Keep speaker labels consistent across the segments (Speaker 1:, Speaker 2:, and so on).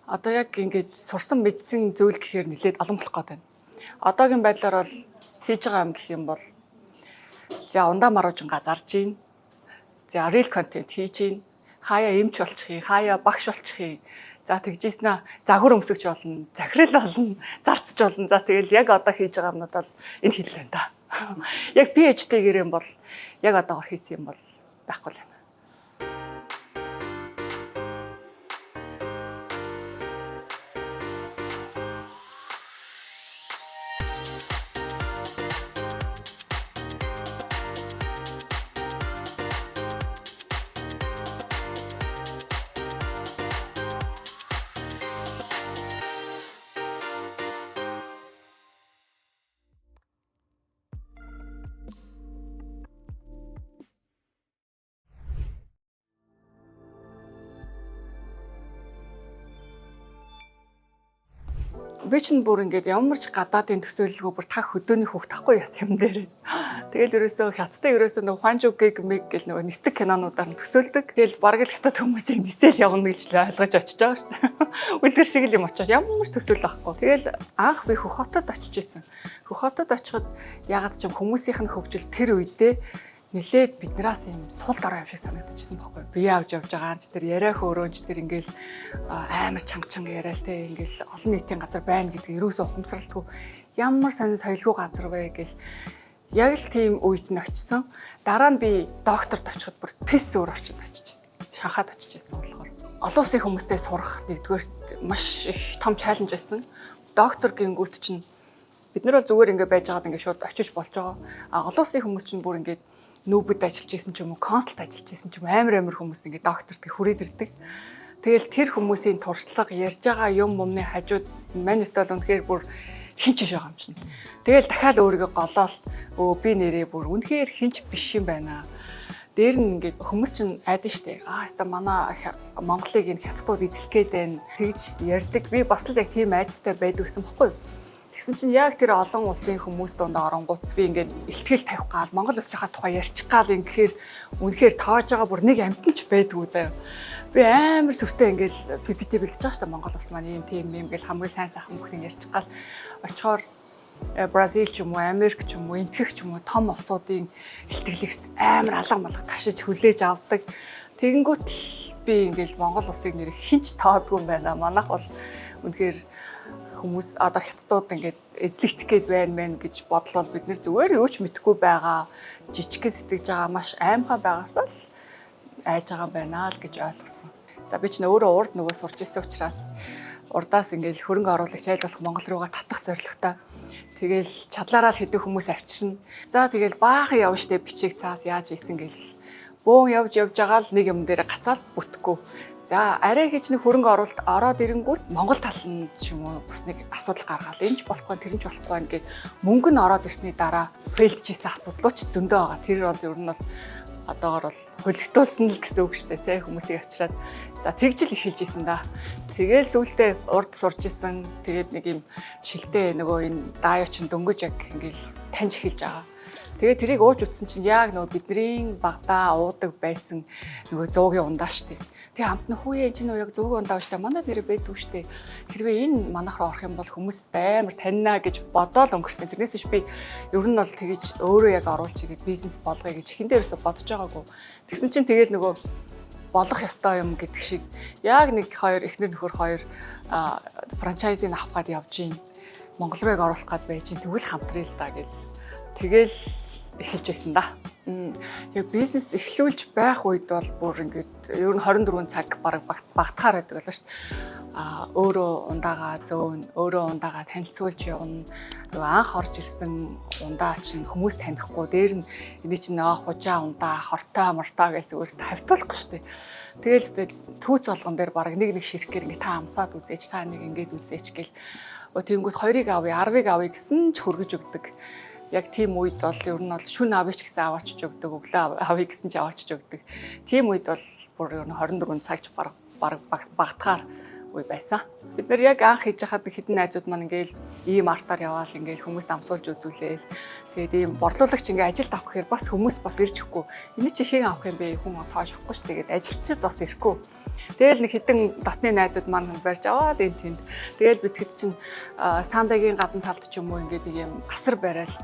Speaker 1: Одоо яг ингээд сурсан мэдсэн зүйл гэхээр нэлээд олон болох гээд байна. Одоогийн байдлаар бол хийж байгаа юм гэх юм бол за ундаа маруужингаа зарж гин. За real content хийж гин. Хаяа эмч болчих юм, хаяа багш болчих юм. За тэгжээснэ загвар өмсгөж болно, захирал болно, зарцж болно. За тэгэл яг одоо хийж байгаа юмнууд бол энэ хэл байна да. Яг PhD-гэр юм бол яг одоогор хийсэн юм бол байхгүй л байна. Би чинь бүр ингээд ямар ч гадаадын төсөөлөлгөө бүр та хөдөөний хүүхд тахгүй яасан юм дээр. Тэгэл ерөөсөө хятадтай ерөөсөө нөгөө Хванжу гэг мэг гэл нөгөө нисдэг кинонуудаар төсөөлдөг. Тэгэл бараг л хятад хүмүүсийг нисэл явна гэж л ойлгож очиж байгаа шүү дээ. Үлгэр шиг л юм очиж ямар ч төсөөлөл байхгүй. Тэгэл анх би Хөх хотод очиж исэн. Хөх хотод очиход ягаад ч юм хүмүүсийнх нь хөгжил тэр үедээ нилээд биднээс юм сул дорой юм шиг санагдчихсан байхгүй. Би явж байгаа анч тэр яриа хөөрөөнч тэр ингээл амар чанга яриа л те ингээл олон нийтийн газар байна гэдгийг юусоо ухамсарлтгүй ямар сонир соёлгүй газар вэ гэл яг л тийм үед нь очисон. Дараа нь би докторт очиход бүр тест өөр очиж очижсэн. Шанхаад очижсэн болохоор олон улсын хүмүүстэй сурах нэгдүгээр маш их том чаленж байсан. Доктор гингүүт чинь бид нар бол зүгээр ингээд байж байгаад ингээд шууд очиж болж байгаа. А олон улсын хүмүүс чинь бүр ингээд нүүбэд ажиллаж исэн ч юм уу, консалт ажиллаж исэн ч юм амар хүмүүс ингээд докторт хүрээд ирдэг. Тэгэл тэр хүмүүсийн туршлага ярьж байгаа юмны хажууд манайт бол үнэхээр бүр хинч биш байгаа юм чинь. Тэгэл дахиад өөрийгөө голоол би нэрээ бүр үнэхээр хинч биш юм байна. Дээр нь ингээд хүмүүс чинь айдэн штэ. Хаста манай Монголыг энэ хятадууд эзлэх гээд байна. Тэгж ярьдаг. Би бас л яг тийм айдтай байдаг гэсэн бохгүй юу? Тэгсэн чинь яг тэр олон улсын хүмүүс донд оронгууд би ингээд ихтгэл тавих гал Монгол улсынхаа тухай ярьчих гал ингэхээр үнэхээр тоож байгаа бүр нэг амтан ч байдгүй заяа. Би амар сүртэй ингээд PPT бэлдэж байгаа шүү дээ Монгол улс маань ийм тийм юм гэл хамгийн сайн сайхан бүхнийг ярьчих гал очихоор Бразил ч юм уу, Америк ч юм уу, энтгэх ч юм уу том улсуудын ихтгэлээс амар алга малга ташиж хүлээж авдаг. Тэгэнгүүт л би ингээд Монгол улсыг нэр хинч тоодгүй юм байна. Манайх бол үнэхээр хүмүүс одоо хятадууд ингээд эзлэгдэх гээд байна гэж бодлоо бид нэр зүгээр юу ч мэдэхгүй байгаа жижигхэн сэтгэж байгаа маш аимхай байгаас л айж байгаа байна л гэж ойлгосон. За би ч өөрөө урд нөгөө сурч ирсэн учраас урдаас ингээд хөрөнгө оруулагч айл болох Монгол руугаа татах зорилготой. Тэгэл чадлаараа л хэдэн хүмүүс авчирна. За тэгэл баахан явна штэ бичиг цаас яаж ийсэн гэл бөөн явж байгаа л нэг юм дээр гацаал бүтэхгүй. За арай гэж нэг хөрөнгө оруулалт ороод ирэнгүүт Монгол тал нь ч юм уу бас нэг асуудал гаргаал. Энэ ч болохгүй, тэр нь ч болохгүй ингээд мөнгө нь ороод ирсний дараа фейлдчихсэн асуудлууд ч зөндөө байгаа. Тэр бол ер нь бол одоогор бол хөлөгтүүлсэн л гэсэн үг шүү дээ, тэ хүмүүсийг авчираад. За тэгж л эхэлж исэн да. Тэгээл сүүлдээ урд сурж исэн. Тэгээд нэг юм шилтэй нөгөө энэ дааяа чин дөнгөж яг ингээд таньж эхэлж байгаа. Тэгээд тэрийг ууж утсан чинь яг нөгөө бидний багтаа уудаг байсан нөгөө 100-ийн ундаа штэ. Тэгээ хамт нь хүүе энэ нь яг 100-ийн ундаа штэ. Манай нэрээ байдгүй штэ. Хэрвээ энэ манайх руу орох юм бол хүмүүс амар таньнаа гэж бодоол өнгөрсөн. Тэрнээс биш би ер нь бол тэгэж өөрөө яг оруулж ирээ бизнес болгоё гэж ихэн дээрээс бодож байгаагүй. Тэгсэн чинь тэгэл нөгөө болох ёстой юм гэдэг шиг яг нэг хоёр эхнэр нөхөр хоёр франчайзыг авах гээд явж гин. Монгол руу яг оруулах гээд байж гин. Тэгвэл хамтрая л да гэл. Тэгэл эхэлж байсан да. Яг бизнес эхлүүлж байх үед бол бүр ингээд ер нь 24 цаг бараг багтахаар байдаг байлаа шүү дээ. Өөрөө ундаагаа зөөн, өөрөө ундаагаа танилцуулж явна. Анх орж ирсэн ундаа чинь хүмүүс танихгүй. Дээр нь энэ чинь хужаа ундаа, хортой мортой гэж зүгээр хавтуулахгүй шүү дээ. Тэгээл түүц болгон дээр бараг нэг ширхгээр ингээд та амсаад үзээч, та нэг ингээд үзээч гэл. Тэнгүүд 2-ыг авъя, 10-ыг авъя гэсэн ч хөргөж өгдөг. Яг тийм үед бол ер нь бол шүн авъя ч гэсэн аваачж өгдөг, өглөө авъя гэсэн ч аваачж өгдөг. Тийм үед бол бүр ер нь 24 цагч баг багтахаар үе байсан. Бид нэр яг анх хийж хахад хэдэн найзууд маань ингээл ийм артаар яваал ингээл хүмүүст амсуулж үзүүлээл. Тэгээд ийм борлуулагч ингээ ажилд авах гэхээр бас хүмүүс бас ирж өгөхгүй. Эний чи хийг авах юм бэ? Хүн тоож авахгүй ш. Тэгээд ажилчид бас ирэхгүй. Тэгэл нэг хідэн дотны найзууд маань барьж аваад энэ тэнд. Тэгэл бид хэд чин сандагийн гадна талд ч юм уу ингээд нэг юм асар барайл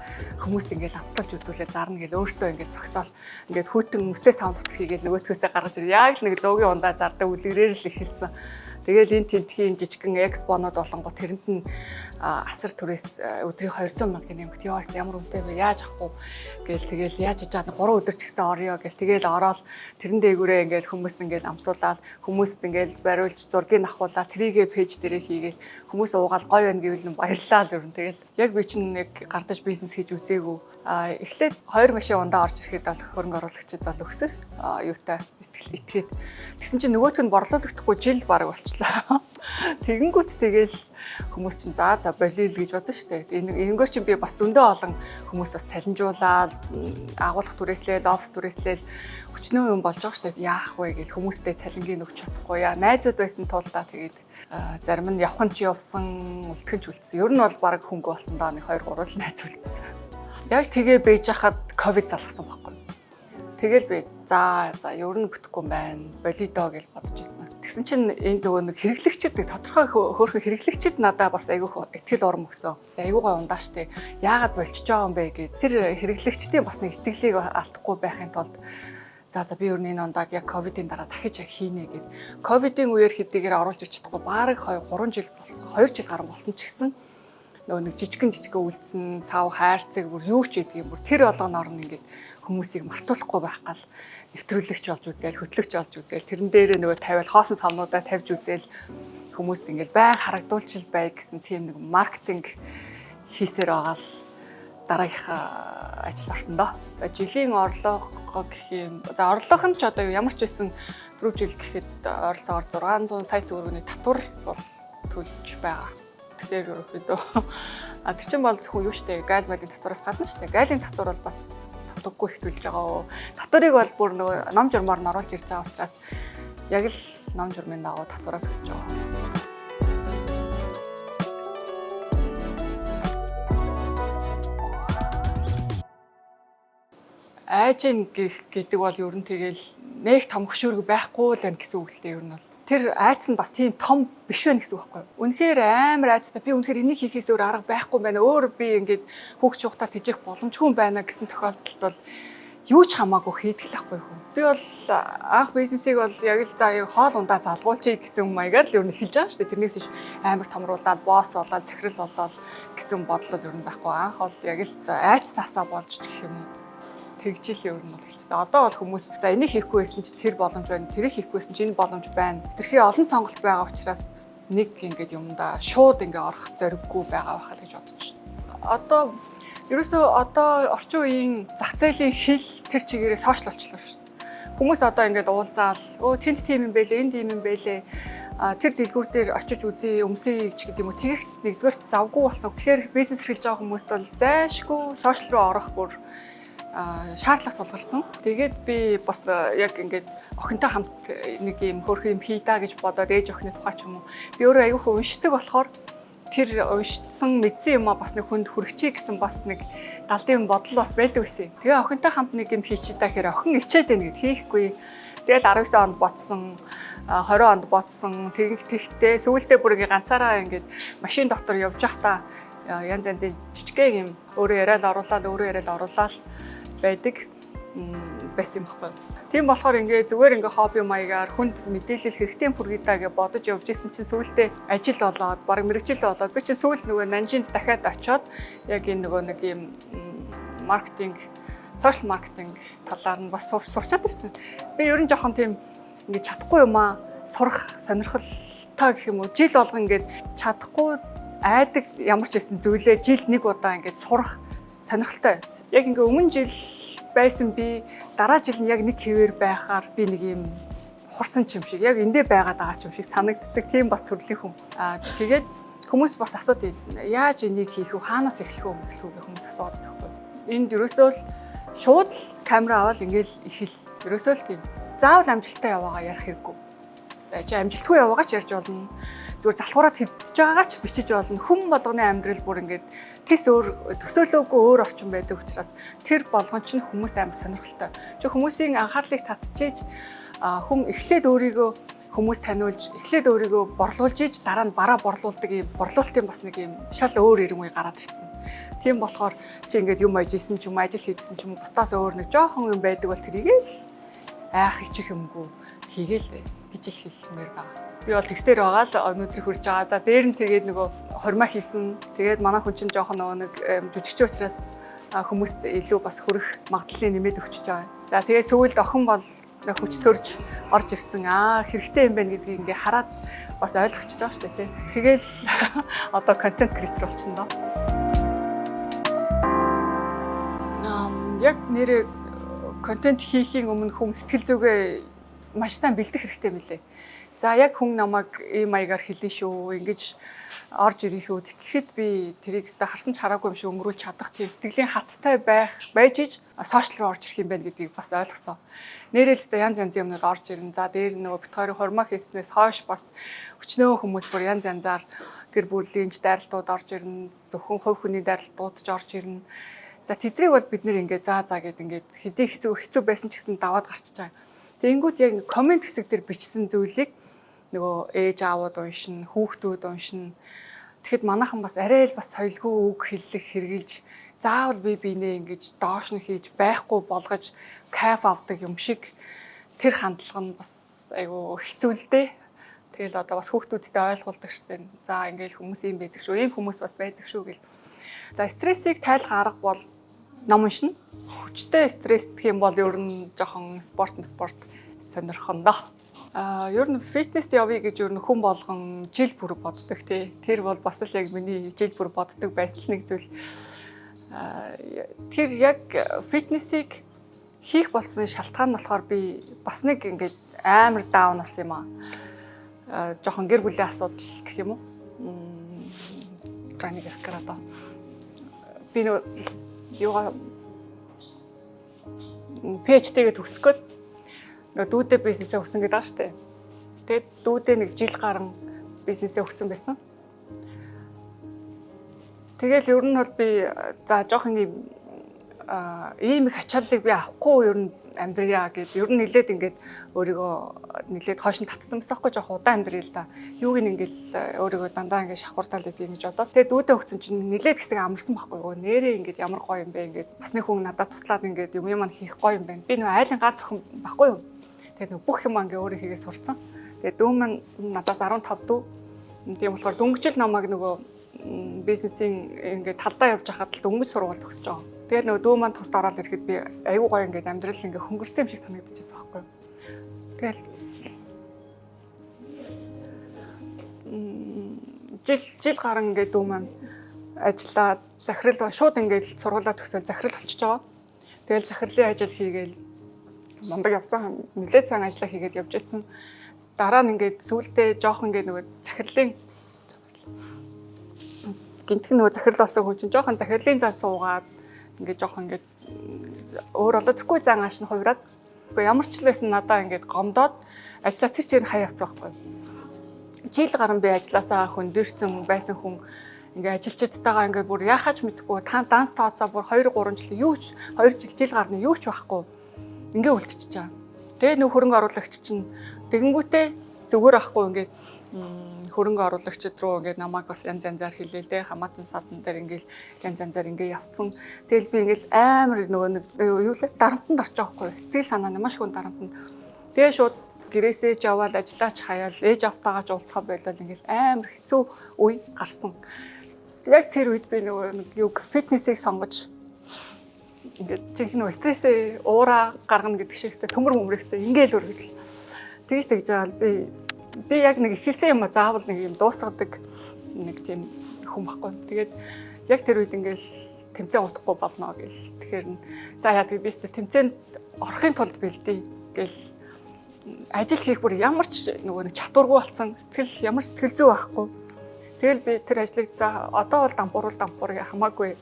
Speaker 1: хүмүүст ингээд авталж үзүүлээ зарна гэл өөртөө ингээд зогсоол ингээд хүүтэн мөстэй саунд утга хийгээд нөгөөдхөөсөө гаргаж ирээ. Яг л нэг зуугийн ундаа зардаг үлгэрээр л ихэлсэн. Тэгэл энэ тентхийн жижигхэн экспонод болонгоо тэрэнд нь асар түрээс өдрийн 200 мянган нэмэгт яваас ямар үнэтэй вэ? Яаж авах вэ? Тэгэл яаж ижаад 3 өдөр ч гэсэн орё гэл тэгэл ороод тэрэн дээгүүрээ ингээд хүмүүст ингээд амсуулаад хүмүүст ингээд бариулж зургийг авахуулаад трийгээ пэйж дээрээ хийгээл хүмүүс уугаал гоё байна гэвэл нь баярлалаа л өрн. Тэгэл яг би чинь нэг гардаж бизнес хийж үзээгүй. Эхлээд 2 машин ундаа орж ирэхэд бол хөрөнгө оруулагчид бол өксөв. Юутай итгээд тэгсэн чинь нөгөөх нь борлуулагдахгүй жил баг болчлаа. Тэгэнгүүт тэгэл хүмүүс чинь за болийл гэж бодсон шүү дээ. Энгөө чинь би бас зөндөө олон хүмүүс бас цалинжуулаад агуулгах түрээслээл, офс түрээслээл өчнөө юм болж байгаа шүү дээ. Яах вэ гэж хүмүүстэй цалингийн өгч чадахгүй яа. Найзууд байсан тулдаа тэгээд зарим нь явхан ч явсан, үлдхэн ч үлдсэн. Ер нь бол баг хөнгө болсон даа нэг 2 3 найз үлдсэн. Яг тэгээ бэж хахад ковид залгасан байхгүй. Тэгэл би за ер нь бүтэхгүй байна. Болидоо гэж бодож ирсэн. Тэгсэн чинь энэ нөгөө нэг хэрэглэгчид тодорхой хөөрхөн хэрэглэгчид надаа бас айгүйх итгэл урам өгсөн. Айгуугаа ундаа штэ. Яагаад болчихж байгаа юм бэ гэд тэр хэрэглэгчдийн бас нэг итгэлийг алдахгүй байхын тулд за би ер нь энэ ондааг яг ковидын дараа дахиж яг хийнэ гэд. Ковидын үеэр хэдийгээр оруулж ич чадахгүй баг 2 жил 2 жил гарсан болсон ч гэсэн нөгөө нэг жижигэн үлдсэн сав хайрцаг бүр юу ч гэдэг юм бүр тэр болгоноор нь ингээд хүмүүсийг мартуулахгүй байх гал нэвтрүүлэгч болж үзээл хөтлөгч болж үзээл тэрэн дээрээ нөгөө тавиал хоосон томнуудаа тавьж үзээл хүмүүст ингээд байн харагдуулчил бай гэсэн тийм нэг маркетинг хийсээр байгаа л дараагийнх ажилд орсон доо. За жилийн орлого гэх юм. За орлого нь ч одоо ямар ч байсан 4 жил гэхэд ойролцоогоор 600 сая төгрөгийн татвар бол төлж байгаа. Тэгэхээр ерөөхдөө тэр чинь бол зөвхөн юу штэ гайл малын татвараас гадна штэ гайлын татвар бол бас тавдаггүй их төлж байгаа. Татварыг бол бүр нөгөө ном журмаар нь оруулж ирж байгаа учраас яг л ном журмын дагуу татвараа төлж байгаа. Айжин гэдэг бол ер нь тэгэл нэг том хөшөөрөг байхгүй л байна гэсэн үг л дээ ер нь бол. Тэр айц нь бас тийм том биш байх гэсэн үг байхгүй юу? Үнэхээр амар айцтай би үнэхээр энийг хийхээс өөр арга байхгүй байна. Өөр би ингээд хүүхд чухтаар тэжих боломжгүй байна гэсэн тохиолдолд бол юу ч хамаагүй хийдэг л байхгүй юу? Би бол анх бизнесийг бол яг л за хоол ундаа залгуулчих гэсэн маягаар л ер нь хэлж байгаа шүү дээ. Тэрнээс биш амар томруулаад босс болоод захирал болоод гэсэн бодлол ер нь байхгүй. Анх бол яг л айц тасаа болж гэх юм уу? Тэгжил ер нь бол хэлчихсэн. Одоо бол хүмүүс за энийг хийхгүй байсан чи тэр боломж байна. Тэрийг хийхгүй байсан чи энэ боломж байна. Тэрхий олон сонголт байгаа учраас нэг ингээд юмдаа шууд ингээд орох зориггүй байгаа байхаа л гэж бодож байна. Одоо ерөөсөө орчин үеийн зах зээлийн хил тэр чигээрээ сошиал болчихлоо шүү. Хүмүүс одоо ингээд уулзаал тэнд тийм юм байлээ, энд тийм юм байлээ. Тэр дэлгүүр дээр очиж үзье, өмсөе гэж гэдэг юм уу. Тэгэхт нэгдүгээр завгүй болсон. Тэгэхээр бизнес эрхэлж байгаа хүмүүст бол зайшгүй сошиал руу орох бүр шаардлага тулгарсан. Тэгээд би бас яг ингээд охинтой хамт нэг юм хөөрхөн юм хийдаа гэж бодоод ээж охины тухай ч юм уу. Би өөрөө аягүй уншдаг болохоор тэр уншсан мэдсэн юм а бас нэг хүнд хүрчихье гэсэн бас нэг далдын бодол бас байдаг байсан. Тэгээ охинтой хамт нэг юм хийчихээ гэхээр охин ичээд байна гэд хийхгүй. Тэгэл 19 онд ботсон, 20 онд ботсон. Тэгтээ сүүлдээ бүр ингээ ганцаараа ингээд машин дотор явж байхдаа янз янзын жижигхэн юм өөрөө яриад оруулаад байдаг байсан юм баггүй. Тийм болохоор ингээ зүгээр ингээ хобби маягаар хүнд мэдээлэл хэрэгтэй хүргэдаа гэж бодож явж исэн чинь сүүлдээ ажил болоод, баг мэрэгжил болоод би чинь сүүлд нөгөө Нанжинд дахиад очиод яг энэ нөгөө нэг юм маркетинг, сошиал маркетинг талаар нь бас сурчаад ирсэн. Би ер нь жоохон тийм ингээ чадахгүй юм аа, сурах сонирхолтой гэх юм уу. Жил болгон ингээ чадахгүй айдаг ямар ч байсан зүйлээ жилд нэг удаа ингээ сурах сонирхолтой. Яг ингээ өмнө жил байсан би дараа жил нь яг нэг хэвээр байхаар би нэг юм хурцсан юм шиг яг эндээ байгаад байгаа юм шиг санагддаг. Тийм бас төрлийн хүн. Тэгээд хүмүүс бас асуудаг. Яаж энийг хийх вэ? Хаанаас эхлэх вэ гэх хүмүүс асуудаг байхгүй. Энд ерөөсөө л шууд л камера аваад ингээл ихэл. Ерөөсөө л тийм. Заавал амжилттай яваагаа ярих хэрэггүй. чи амжилтгүй яваагаа ч ярьж болно. Зүгээр залхуураад хэвдэж байгаагаа ч бичиж болно. Хүн болгоны амьдрал бүр ингээд тис өөр төсөөлөөгүй өөр орчин байдаг учраас тэр болгон чинь хүмүүст амар сонирхолтой. Чи хүмүүсийн анхаарлыг татчихээж хүн эхлээд өөрийгөө хүмүүс таниулж, эхлээд өөрийгөө борлуулж иж дараа нь бараа борлуулдаг юм борлуулалтын бас нэг юм шал өөр ирмэг гараад ирсэн. Тийм болохоор чи ингээд юм ажижсэн ч юм ажил хийжсэн ч юм бусдаас өөр нэг жоохон юм байдаг бол тэрийгээ л айх ичих юмгүй хийгээл гэж л хэлмээр байна. Би бол тэгсээр байгаа л өнөөдөр хүрж байгаа. За дээр нь тэгээд нөгөө хормоо хийсэн. Тэгээд манай хүн чинь жоохон нөгөө нэг жүжигч учраас хүмүүст илүү бас хүрэх магадлалыг нэмээд өгчөж байгаа. За тэгээд сүүлд охин бол хүч төрж орж ирсэн. Хэрэгтэй юм байна гэдгийг ингээ хараад бас ойлгочихж байгаа шүү дээ. Тэгэл одоо контент креатор болчихно доо. Яг нэрээ контент хийхийн өмнө хүн сэтгэл зүгээ маш сайн бэлдэх хэрэгтэй мөлий. За яг хүн намайг ийм маягаар хэлнэ шүү, ингэж орж ирнэ шүү. Тэгэхэд би тэрийг өстө харсан ч хараагүй юм шиг өнгөрүүлж чадах тийм сэтгэлийн хаттай байж иж сошиал руу орж ирэх юм байна гэдгийг бас ойлгосон. Нэрэлстэй янз янзын юмнууд орж ирнэ. За дээр нөгөө битгойрын хормоо хийснээс хойш бас өчнөө хүмүүс бүр янз янзаар гэр бүлийн дайралтууд орж ирнэ. Зөвхөн хувь хүний дайралтууд ч орж ирнэ. За тэднийг бол бид нэр ингээд заа гэд ингээд хэдий хэцүү байсан ч гэсэн даваад гарчиж байгаа. Тэнгүүд яг комент хэсэг дээр бичсэн зүйлийг нөгөө ээж аавууд уншин, хүүхдүүд уншин. Тэгэхэд манайхан бас арай л бас соёлгүй үг хэллэх хэрглэж заавал би бинээ ингэж доош нь хийж байхгүй болгож кайф авдаг юм шиг тэр хандлага нь бас айгу хэцүү л дээ. Тэгэл одоо бас хүүхдүүдтэй ойлгуулдаг штеп. За ингээл хүмүүс юм байдаг шүү. Ийм хүмүүс бас байдаг шүү гэл. За стрессийг тайлах арга бол ном уншина. Хүчтэй стресс гэх юм бол ер нь жоохон спорт сонирхон доо. Ер нь фитнест явъя гэж ер нь хүн болгон жил бүр боддог тий. Тэр бол бас л яг миний жил бүр боддог байсан нэг зүйл. Тэр яг фитнесийг хийх болсон шалтгаан нь болохоор би бас нэг ингээд амар даун болсон юм аа. Жохон гэр бүлийн асуудал гэх юм уу? Траник ярих гэдэг. Би нөгөө юугаа PhD-гээ төгсөх гээд нөгөө дүүдээ бизнесээ өгсөн гэдэг байгаа шүү дээ. Тэгээд дүүдээ нэг жил гарan бизнесээ өгсөн байсан. Тэгэл ер нь бол би за жоохон ийм их ачааллыг би авахгүй ер нь амьдрья гэд ер нь нилээд ингээд өөрийгөө нилээд хойш нь татсан байсан байхгүй жоох удаан амьдрья л да. Юуг ингээд өөрийгөө дандаа ингээд шахууртал гэдэг юм гэж бодоо. Тэгээд дүүдээ өгсөн чинь нилээд хэсэг амарсан байхгүй юу. Нэрээ ингээд ямар гоё юм бэ ингээд бас нэг хүн надад туслаад ингээд юм маань хийх гоё юм байна. Би нөгөө айлын ганц охин байхгүй юу. Тэгээд нөгөө бүх юм ингээд өөрөө хийгээ сурцсан. Тэгээд дүү маань надаас 15 дүү. Тийм болохоор дөнгөжл намайг нөгөө бизнесийн ингээд талдаа явж хахад л дөнгөж сургууль төгсөж байгаа. Тэгээд нөгөө дүү маань тусд ороод ирэхэд би аюу гоё ингээд амьдрал ингээд хөнгөрсөн юм шиг санагдчихсан байхгүй юу. Тэгэл жил гарan ингээд дүү маань ажиллаад захирал шууд ингээд сургуулаа төгсөөл захирал болчихж байгаа. Тэгэл захирлын ажил хийгээл мундаг явсан нэлээд сайн ажиллаа хийгээд явж ирсэн. Дараа нь ингээд сүүлдээ жоох ингээд нөгөө захирлын гинтг нөгөө захирал болсон хүн чинь жоохон захирлын зал суугаад ингээд жоохон ингээд өөр болоод тэргүй зан ааш нь хувираад үгүй ямар ч л байсан надаа ингээд гомдоод ажиллаа тэр чигээр хаяа явцсан байхгүй. Жил гарan би ажилласаа хөндөрсөн байсан хүн ингээд ажилчдтайгаа ингээд бүр яхаач мэдэхгүй та данс тооцоо бүр 2 3 жил юу ч 2 жил гарны юу ч байхгүй ингээд үлдчихэж байгаа. Тэгээ нөх хөрөнгө оруулагч чинь тэгэнгүүтээ зүгээр ахгүй ингээд хөрөнгө оруулагчид руу ингээд намайг бас янз янзаар хэлээ те хамаатан садан дээр ингээд янз янзаар ингээд явцсан. Тэгэл би ингээд амар нөгөө нэг юу лээ дарамтанд орчих жоохгүй сэтгэл санаа маш хүн дарамтанд. Тэгээ шууд гэрээсээ ч яваад ажиллаач хаяал ээж автаагаа ч уулзахаа болол ингээд амар хэцүү үе гарсан. Яг тэр үед би нөгөө юу фитнесийг сонгож ингээд чихнэ стрессээ уураа гаргана гэдэг шигтэй төмөр мөмрөхтэй ингээл үргэлж тэгж байгаа л би яг нэг ихэлсэн юм заавал нэг юм дуусгадаг нэг тийм хүн байхгүй. Тэгээд яг тэр үед ингээл тэмцээн утахгүй болно гэл. Тэгэхээр за яа би тэмцээнд орохын тулд бэлдээ гэл ажил хийх бүр ямар ч нөгөө нэг чадваргүй болсон сэтгэл ямар сэтгэл зүй байхгүй. Тэгэл би тэр ажлыг за одоо бол дампуур хамаагүй.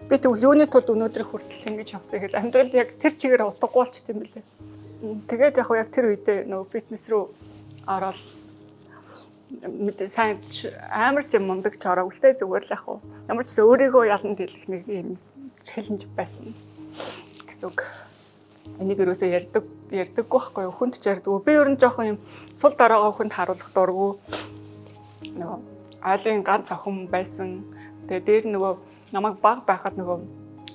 Speaker 1: Би тэгвэл юуны тулд өнөөдөр хүртэл ингэж явсан гэл амьдрал яг тэр чигээр утгагүй болчих юм билээ. Тэгээд яг тэр үедээ нөгөө фитнес рүү орол мэдээ сайн амар ч мундаг ч ороо үлтэй зүгээр л яг уу. Ямар ч өөрийгөө ялан дэлгэх нэг юм челленж байсан гэсэн үг. Энийг юусоо ярьдаггүй байхгүй юу? Хүнд ч ярьдаггүй. Би ер нь жоохон юм сул доройгоо хүнд харуулах дурггүй. Нөгөө айлын ганц охин байсан. Тэгээ дээр нөгөө намайг баг байхад нөгөө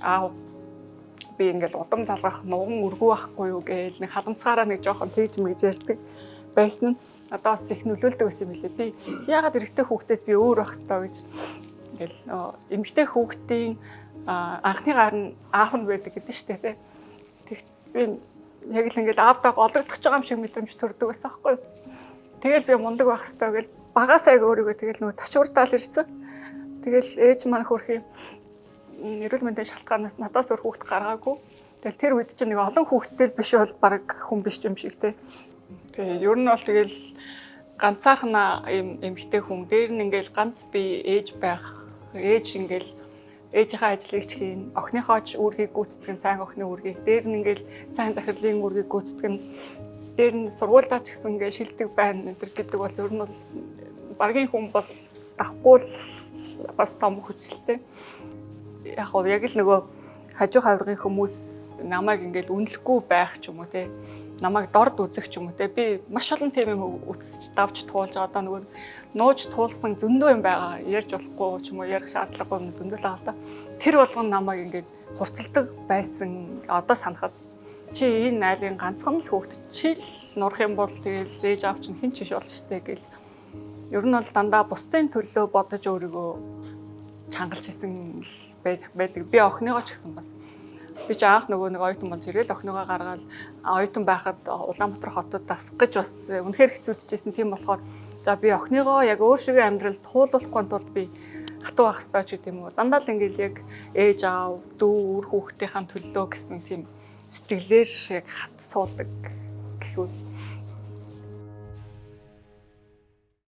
Speaker 1: аав би ингээл удам залгах нуган өргөө байхгүй юу гээл нэг халамцгаараа нэг жоохон тэгж мэгж ярьдаг байсан нь одоо бас их нөлөөлдөг байсан юм билээ. Би яагаад эрэгтэй хүүхдээс би өөр байх хэрэгтэй гэж ингээл эмэгтэй хүүхдийн анхны гар нь аав нь байдаг гэдэг нь шүү дээ. Тэгт би яг л ингээл аавдаа олгодож байгаа юм шиг мэдрэмж төрдөг байсан байхгүй юу. Тэгэл би мундаг байх хэрэгтэй гэж багасаа яг өөрийгөө тэгэл нөгөө тачуурдаал ирсэн. Тэгэл ээж маань хөрхи эрүүл мэндийн шалтгаанаас надаас өөр хүүхд гаргаагүй. Тэгэл тэр үед чинь нэг олон хүүхдтэй биш бол баг хүн биш юм шиг те. Тэгээ ер нь бол тэгэл ганцаархан юм эмэгтэй хүн дээр нь ингээл ганц би ээж байх. Ээж ингээл ээжийнхээ ажлыг ч хийн, охиныхоо ч үүргийг гүйцэтгэн, сайн охины үүргийг, дээр нь ингээл сайн захирлын үүргийг гүйцэтгэн, дээр нь сургуульдаа ч гэсэн ингээл шилдэг байна гэдэг бол ер нь бол багийн хүн бол дахгүй бас том хүчтэй. Яг л нөгөө хажуу хаврын хүмүүс намайг ингээл үнэлэхгүй байх ч юм уу те, намайг дорд үзэх ч юм уу те, би маш олон тийм юм үтсэж давж туулж одоо нөгөө нууж туулсан зөндөө юм байгаа, ярьж болохгүй ч юм уу, ярих шаардлагагүй юм зөндөө л байгаа л да. Тэр болгон намайг ингээд хурцлдаг байсан одоо санахад чи энэ айлын ганцхан л хүүхэд чи л нурах юм бол тэгэл ээж аав чинь хэн ч биш болж штэ гэл. Ер нь бол дандаа бусдын төлөө бодож өөрийгөө чангалж исэн байдаг. Би охиныгоо ч гэсэн бас би ч анх нөгөө нэг оюутан болж ирэл охиныгоо гаргаад оюутан байхад Улаанбаатар хотод дасах гэж бас үнэхээр хэцүүдчихсэн. Тийм болохоор за би охиныгоо яг өөр шиг амьдрал туулуулахгүй тулд би хатуу байх хэрэгтэй ч гэдэг юм уу. Дандаа л ингээл яг ээж аав, дүү, үр хүүхдийнхээ төлөө гэсэн тийм сэтгэлээр яг хат суудаг гэхүү.